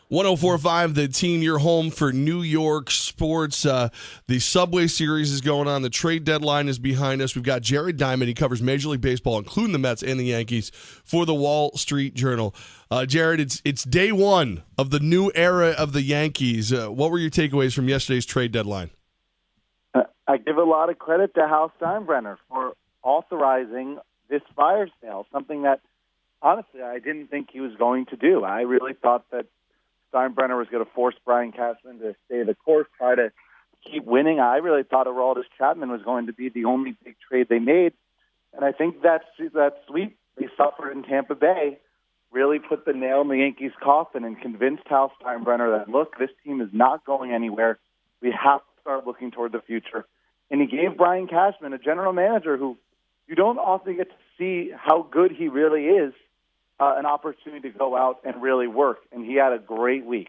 1045, the team, your home for New York sports. The Subway Series is going on. The trade deadline is behind us. We've got Jared Diamond. He covers Major League Baseball, including the Mets and the Yankees, for the Wall Street Journal. Jared, it's day one of the new era of the Yankees. What were your takeaways from yesterday's trade deadline? I give a lot of credit to Hal Steinbrenner for authorizing this fire sale, something that, honestly, I didn't think he was going to do. I really thought that Steinbrenner was going to force Brian Cashman to stay the course, try to keep winning. I really thought Aroldis Chapman was going to be the only big trade they made. And I think that sweep they suffered in Tampa Bay really put the nail in the Yankees' coffin and convinced Hal Steinbrenner that, look, this team is not going anywhere. We have to start looking toward the future. And he gave Brian Cashman, a general manager who you don't often get to see how good he really is, an opportunity to go out and really work. And he had a great week.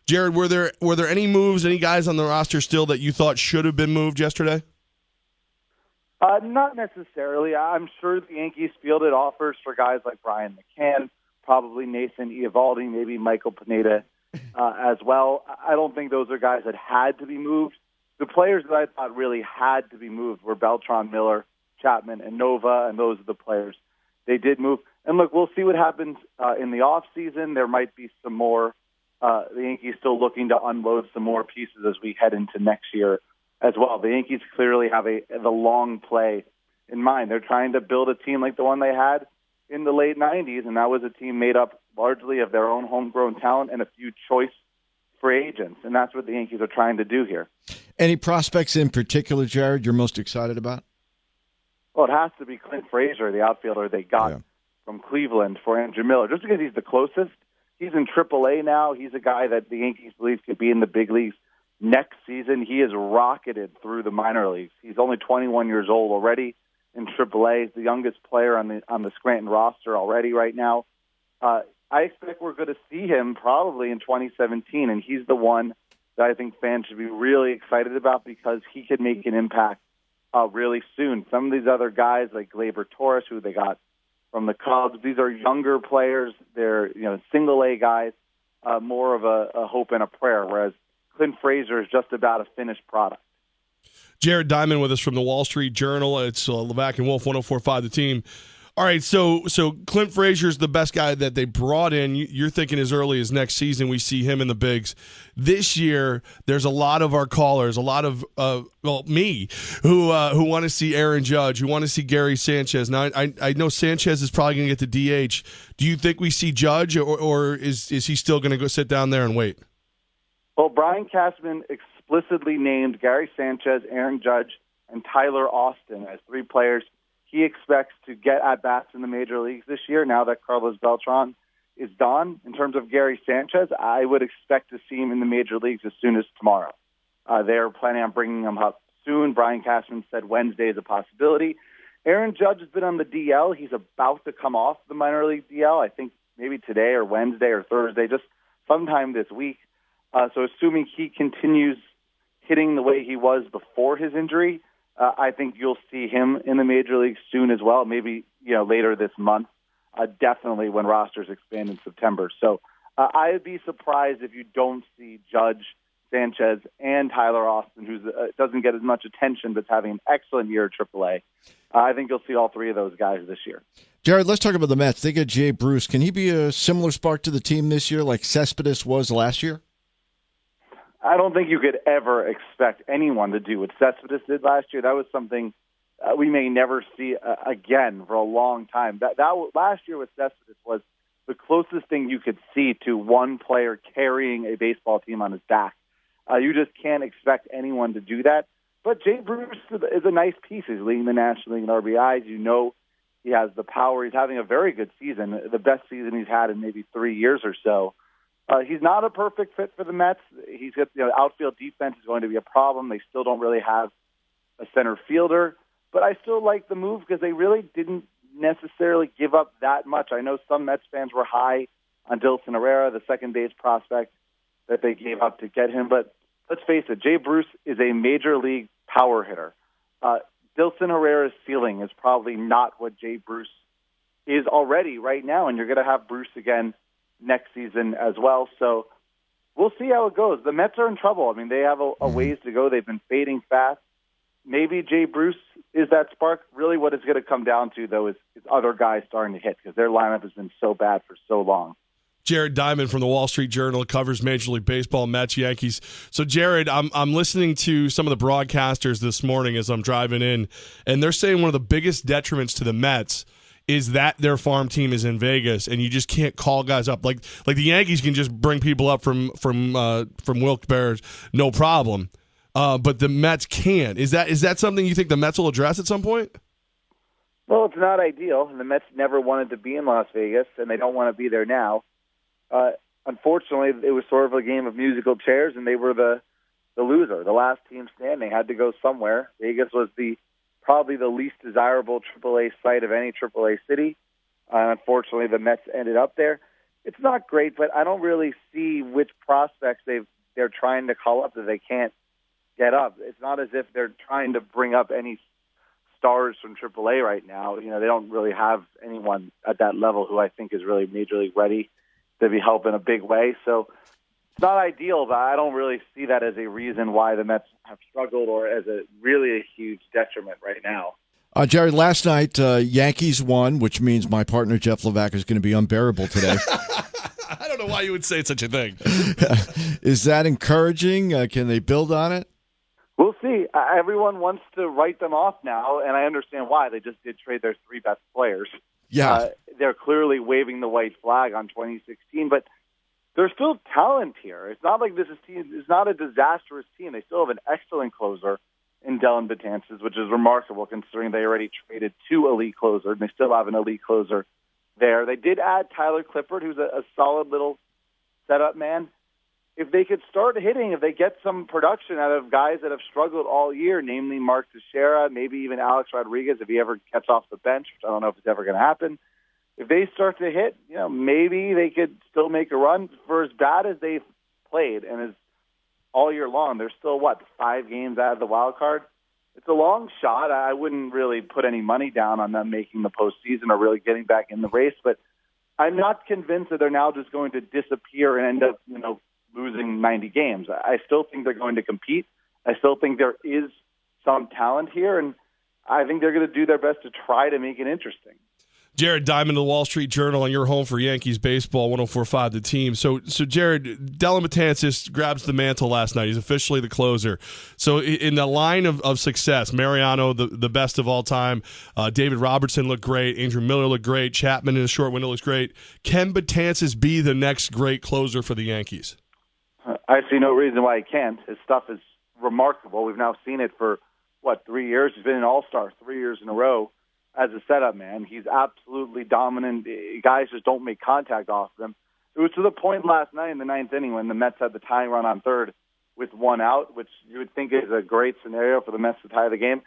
Jared, were there any moves, any guys on the roster still that you thought should have been moved yesterday? Not necessarily. I'm sure the Yankees fielded offers for guys like Brian McCann, probably Nathan Eovaldi, maybe Michael Pineda as well. I don't think those are guys that had to be moved. The players that I thought really had to be moved were Beltran, Miller, Chapman, and Nova, and those are the players they did move. And look, we'll see what happens in the offseason. There might be some more. The Yankees still looking to unload some more pieces as we head into next year as well. The Yankees clearly have the long play in mind. They're trying to build a team like the one they had in the late 90s, and that was a team made up largely of their own homegrown talent and a few choice free agents, and that's what the Yankees are trying to do here. Any prospects in particular, Jared, you're most excited about? Well, it has to be Clint Frazier, the outfielder they got from Cleveland for Andrew Miller, just because he's the closest. He's in AAA now. He's a guy that the Yankees believe could be in the big leagues next season. He has rocketed through the minor leagues. He's only 21 years old already in AAA. He's the youngest player on the Scranton roster already right now. I expect we're going to see him probably in 2017, and he's the one that I think fans should be really excited about because he could make an impact really soon. Some of these other guys like Gleyber Torres, who they got from the Cubs, these are younger players. They're single-A guys, more of a hope and a prayer, whereas Clint Frazier is just about a finished product. Jared Diamond with us from the Wall Street Journal. It's Levack and Wolf, 1045 The Team. All right, so Clint Frazier is the best guy that they brought in. You're thinking as early as next season we see him in the bigs. This year, there's a lot of our callers, a lot of me, who want to see Aaron Judge, who want to see Gary Sanchez. Now, I know Sanchez is probably going to get the DH. Do you think we see Judge, or is he still going to go sit down there and wait? Well, Brian Cashman explicitly named Gary Sanchez, Aaron Judge, and Tyler Austin as three players he expects to get at-bats in the major leagues this year now that Carlos Beltran is gone. In terms of Gary Sanchez, I would expect to see him in the major leagues as soon as tomorrow. They're planning on bringing him up soon. Brian Cashman said Wednesday is a possibility. Aaron Judge has been on the DL. He's about to come off the minor league DL, I think maybe today or Wednesday or Thursday, just sometime this week. So assuming he continues hitting the way he was before his injury, I think you'll see him in the major leagues soon as well, maybe later this month, definitely when rosters expand in September. So I would be surprised if you don't see Judge, Sanchez, and Tyler Austin, who doesn't get as much attention but's having an excellent year at AAA. I think you'll see all three of those guys this year. Jared, let's talk about the Mets. They get Jay Bruce. Can he be a similar spark to the team this year like Cespedes was last year? I don't think you could ever expect anyone to do what Cespedes did last year. That was something we may never see again for a long time. That last year with Cespedes was the closest thing you could see to one player carrying a baseball team on his back. You just can't expect anyone to do that. But Jay Bruce is a nice piece. He's leading the National League in RBIs. He has the power. He's having a very good season, the best season he's had in maybe 3 years or so. He's not a perfect fit for the Mets. He's got outfield defense is going to be a problem. They still don't really have a center fielder, but I still like the move because they really didn't necessarily give up that much. I know some Mets fans were high on Dellin Herrera, the second base prospect that they gave up to get him, but let's face it, Jay Bruce is a major league power hitter. Dellin Herrera's ceiling is probably not what Jay Bruce is already right now, and you're going to have Bruce again next season as well. So we'll see how it goes. The Mets are in trouble. I mean, they have a ways to go. They've been fading fast. Maybe Jay Bruce is that spark. Really what it's going to come down to, though, is other guys starting to hit because their lineup has been so bad for so long. Jared Diamond from the Wall Street Journal covers Major League Baseball, Mets, Yankees. So, Jared, I'm listening to some of the broadcasters this morning as I'm driving in, and they're saying one of the biggest detriments to the Mets is that their farm team is in Vegas, and you just can't call guys up. Like the Yankees can just bring people up from Wilkes-Barre, no problem, but the Mets can't. Is that something you think the Mets will address at some point? Well, it's not ideal, and the Mets never wanted to be in Las Vegas, and they don't want to be there now. Unfortunately, it was sort of a game of musical chairs, and they were the loser, the last team standing. Had to go somewhere. Vegas was probably the least desirable AAA site of any AAA city. Unfortunately, the Mets ended up there. It's not great, but I don't really see which prospects they're trying to call up that they can't get up. It's not as if they're trying to bring up any stars from AAA right now. You know, they don't really have anyone at that level who I think is really major league ready to be helped in a big way. So it's not ideal, but I don't really see that as a reason why the Mets have struggled or as a huge detriment right now. Jerry, last night Yankees won, which means my partner Jeff Levack is going to be unbearable today. I don't know why you would say such a thing. Is that encouraging? Can they build on it? We'll see. Everyone wants to write them off now, and I understand why. They just did trade their three best players. Yeah. They're clearly waving the white flag on 2016, but there's still talent here. It's not like this is not a disastrous team. They still have an excellent closer in Dellin Betances, which is remarkable considering they already traded two elite closers, and they still have an elite closer there. They did add Tyler Clippard, who's a solid little setup man. If they could start hitting, if they get some production out of guys that have struggled all year, namely Mark Teixeira, maybe even Alex Rodriguez, if he ever gets off the bench, which I don't know if it's ever going to happen. If they start to hit, maybe they could still make a run. For as bad as they've played and as all year long, they're still, 5 games out of the wild card? It's a long shot. I wouldn't really put any money down on them making the postseason or really getting back in the race, but I'm not convinced that they're now just going to disappear and end up, losing 90 games. I still think they're going to compete. I still think there is some talent here, and I think they're going to do their best to try to make it interesting. Jared Diamond of the Wall Street Journal, and you're home for Yankees baseball, 104.5 The Team. So Jared, Dellin Betances grabs the mantle last night. He's officially the closer. So in the line of success, Mariano, the best of all time, David Robertson looked great, Andrew Miller looked great, Chapman in a short window looks great. Can Betances be the next great closer for the Yankees? I see no reason why he can't. His stuff is remarkable. We've now seen it for, 3 years? He's been an all-star 3 years in a row as a setup man. He's absolutely dominant. Guys just don't make contact off of him. It was to the point last night in the ninth inning when the Mets had the tying run on third with one out, which you would think is a great scenario for the Mets to tie the game.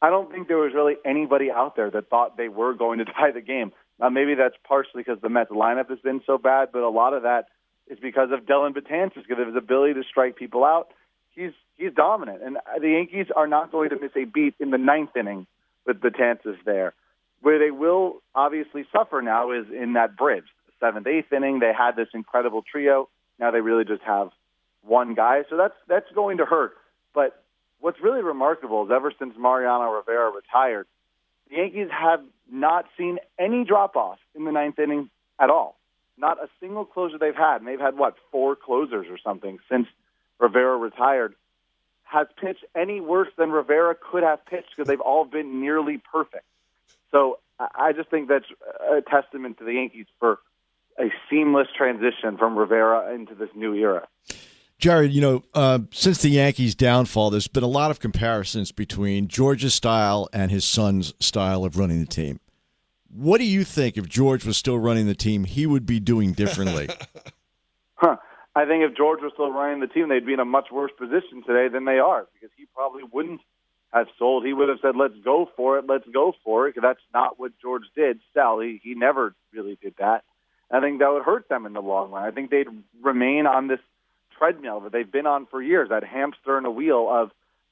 I don't think there was really anybody out there that thought they were going to tie the game. Now, maybe that's partially because the Mets lineup has been so bad, but a lot of that is because of Dellin Betances, because of his ability to strike people out. He's dominant, and the Yankees are not going to miss a beat in the ninth inning with Betances there. Where they will obviously suffer now is in that bridge. The 7th, 8th inning, they had this incredible trio. Now they really just have one guy, so that's going to hurt. But what's really remarkable is ever since Mariano Rivera retired, the Yankees have not seen any drop-off in the ninth inning at all. Not a single closer they've had, and they've had, 4 closers or something since Rivera retired, has pitched any worse than Rivera could have pitched because they've all been nearly perfect. So I just think that's a testament to the Yankees for a seamless transition from Rivera into this new era. Jared, since the Yankees' downfall, there's been a lot of comparisons between George's style and his son's style of running the team. What do you think if George was still running the team, he would be doing differently? I think if George was still running the team, they'd be in a much worse position today than they are, because he probably wouldn't have sold. He would have said, let's go for it, because that's not what George did, sell. He never really did that. I think that would hurt them in the long run. I think they'd remain on this treadmill that they've been on for years, that hamster in a wheel of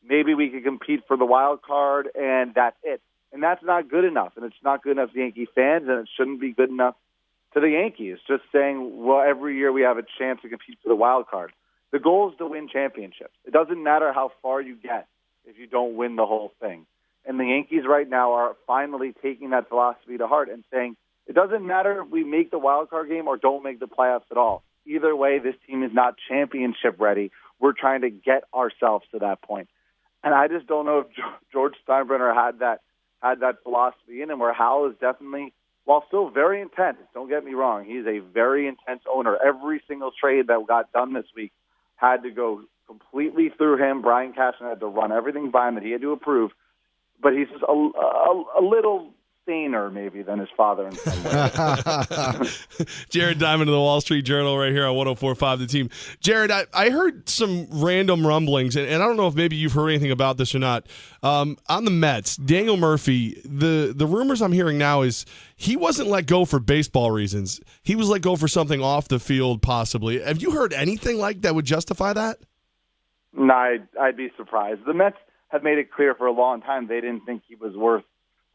maybe we could compete for the wild card, and that's it. And that's not good enough, and it's not good enough for Yankee fans, and it shouldn't be good enough to the Yankees, just saying, well, every year we have a chance to compete for the wild card. The goal is to win championships. It doesn't matter how far you get if you don't win the whole thing. And the Yankees right now are finally taking that philosophy to heart and saying, it doesn't matter if we make the wild card game or don't make the playoffs at all. Either way, this team is not championship ready. We're trying to get ourselves to that point. And I just don't know if George Steinbrenner had that philosophy in him, where Hal is definitely, while still very intense, don't get me wrong, he's a very intense owner. Every single trade that got done this week had to go completely through him. Brian Cashman had to run everything by him that he had to approve. But he's just a little saner, maybe, than his father in some ways. Jared Diamond of the Wall Street Journal right here on 104.5 The Team. Jared, I heard some random rumblings, and I don't know if maybe you've heard anything about this or not. On the Mets, Daniel Murphy, the rumors I'm hearing now is he wasn't let go for baseball reasons. He was let go for something off the field, possibly. Have you heard anything like that would justify that? No, I'd be surprised. The Mets have made it clear for a long time they didn't think he was worth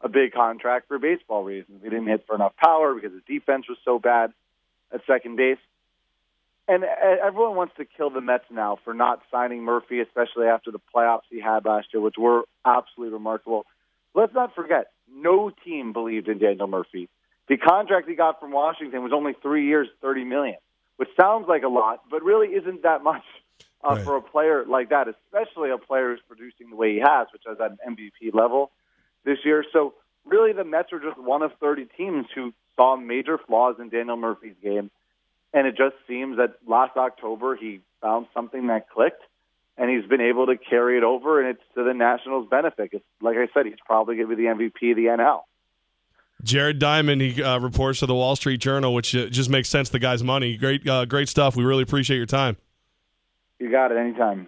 a big contract for baseball reasons. He didn't hit for enough power because his defense was so bad at second base. And everyone wants to kill the Mets now for not signing Murphy, especially after the playoffs he had last year, which were absolutely remarkable. Let's not forget, no team believed in Daniel Murphy. The contract he got from Washington was only 3 years, $30 million, which sounds like a lot, but really isn't that much for a player like that, especially a player who's producing the way he has, which is at an MVP level this year. So really the Mets are just one of 30 teams who saw major flaws in Daniel Murphy's game. And it just seems that last October he found something that clicked, and he's been able to carry it over, and it's to the Nationals' benefit. It's, like I said, he's probably going to be the MVP of the NL. Jared Diamond, he reports for the Wall Street Journal, which just makes sense. The guy's money. Great stuff. We really appreciate your time. You got it. Anytime.